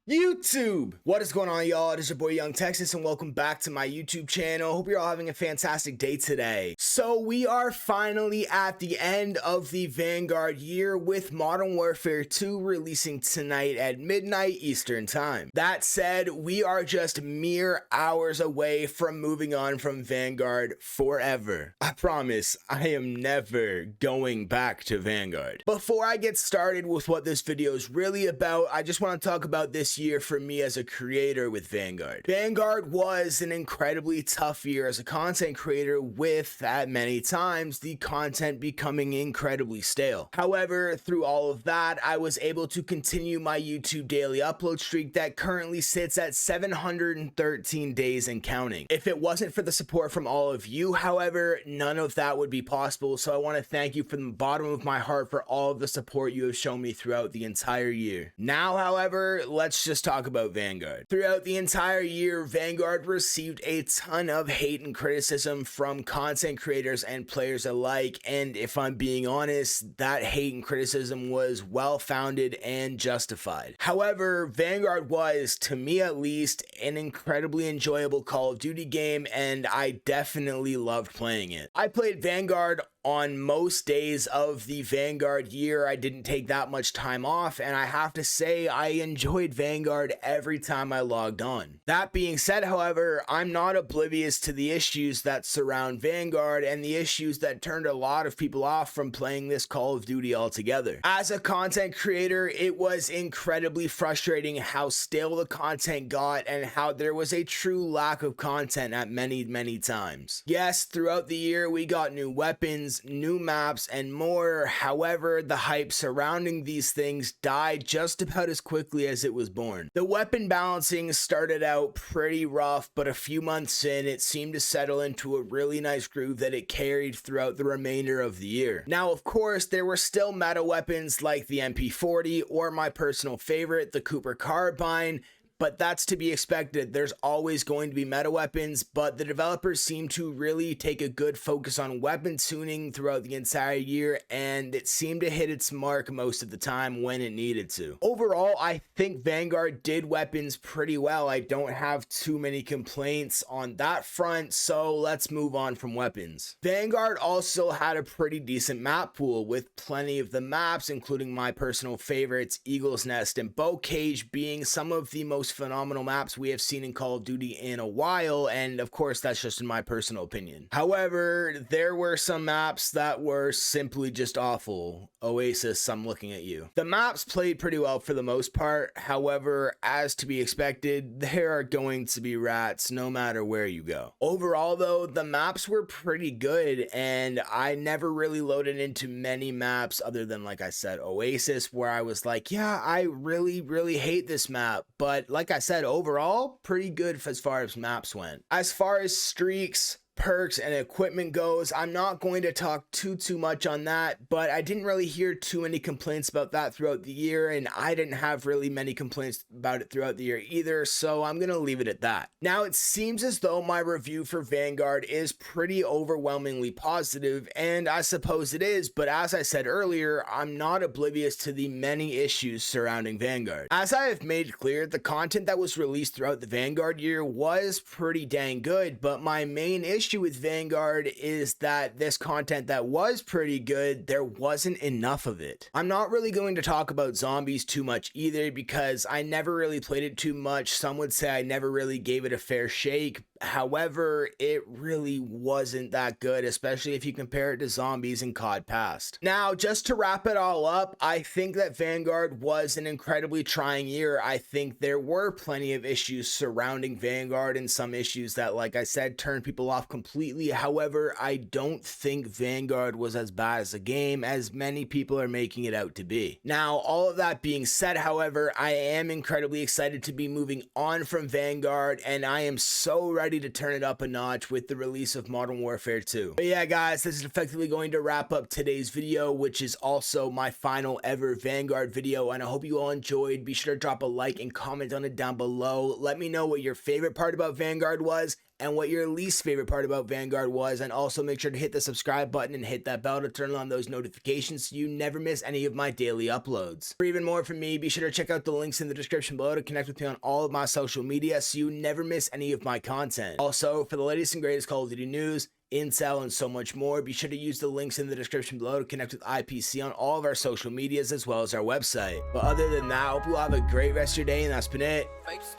YouTube! What is going on, y'all? It is your boy Young Texas and welcome back to my YouTube channel. Hope you're all having a fantastic day today. So we are finally at the end of the Vanguard year with Modern Warfare 2 releasing tonight at midnight Eastern time. That said, we are just mere hours away from moving on from Vanguard forever. I promise I am never going back to Vanguard. Before I get started with what this video is really about, I just want to talk about this year for me as a creator with Vanguard. Vanguard was an incredibly tough year as a content creator, with at many times the content becoming incredibly stale. However, through all of that, I was able to continue my YouTube daily upload streak that currently sits at 713 days and counting. If it wasn't for the support from all of you, however, none of that would be possible, so I want to thank you from the bottom of my heart for all of the support you have shown me throughout the entire year. Now, however, let's just talk about Vanguard. Throughout the entire year, Vanguard received a ton of hate and criticism from content creators and players alike, and if I'm being honest, that hate and criticism was well-founded and justified. However, Vanguard was, to me at least, an incredibly enjoyable Call of Duty game, and I definitely loved playing it. I played Vanguard on most days of the Vanguard year. I didn't take that much time off, and I have to say I enjoyed Vanguard every time I logged on. That being said, however, I'm not oblivious to the issues that surround Vanguard and the issues that turned a lot of people off from playing this Call of Duty altogether. As a content creator, it was incredibly frustrating how stale the content got and how there was a true lack of content at many times. Yes, throughout the year we got new weapons, new maps, and more. However, the hype surrounding these things died just about as quickly as it was born. The weapon balancing started out pretty rough, but a few months in, it seemed to settle into a really nice groove that it carried throughout the remainder of the year. Now, of course, there were still meta weapons like the MP40 or my personal favorite, the Cooper Carbine, but that's to be expected. There's always going to be meta weapons, but the developers seem to really take a good focus on weapon tuning throughout the entire year, and it seemed to hit its mark most of the time when it needed to. Overall, I think Vanguard did weapons pretty well. I don't have too many complaints on that front, so let's move on from weapons. Vanguard also had a pretty decent map pool, with plenty of the maps, including my personal favorites, Eagle's Nest and Bow Cage, being some of the most phenomenal maps we have seen in Call of Duty in a while, and of course that's just in my personal opinion. However, there were some maps that were simply just awful. Oasis, I'm looking at you. The maps played pretty well for the most part. However, as to be expected, there are going to be rats no matter where you go. Overall though, the maps were pretty good, and I never really loaded into many maps other than, like I said, Oasis, where I was like, yeah, I really hate this map, but like I said, overall, pretty good as far as maps went. As far as streaks, perks, and equipment goes, I'm not going to talk too much on that, but I didn't really hear too many complaints about that throughout the year, and I didn't have really many complaints about it throughout the year either, so I'm gonna leave it at that. Now, it seems as though my review for Vanguard is pretty overwhelmingly positive, and I suppose it is, but as I said earlier, I'm not oblivious to the many issues surrounding Vanguard. As I have made clear, the content that was released throughout the Vanguard year was pretty dang good, but my main issue with Vanguard is that this content that was pretty good, there wasn't enough of it. I'm not really going to talk about zombies too much either, because I never really played it too much. Some would say I never really gave it a fair shake. However, it really wasn't that good, especially if you compare it to zombies in COD Past. Now, just to wrap it all up, I think that Vanguard was an incredibly trying year. I think there were plenty of issues surrounding Vanguard, and some issues that, like I said, turned people off completely. However, I don't think Vanguard was as bad as a game as many people are making it out to be. Now, all of that being said, however, I am incredibly excited to be moving on from Vanguard, and I am so ready to turn it up a notch with the release of Modern Warfare 2. But yeah, guys, this is effectively going to wrap up today's video, which is also my final ever Vanguard video, and I hope you all enjoyed. Be sure to drop a like and comment on it down below. Let me know what your favorite part about Vanguard was, and what your least favorite part about Vanguard was, and also make sure to hit the subscribe button and hit that bell to turn on those notifications so you never miss any of my daily uploads. For even more from me, be sure to check out the links in the description below to connect with me on all of my social media so you never miss any of my content. Also, for the latest and greatest Call of Duty news, intel, and so much more, be sure to use the links in the description below to connect with IPC on all of our social medias as well as our website. But other than that, I hope you all have a great rest of your day, and that's been it.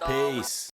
Peace.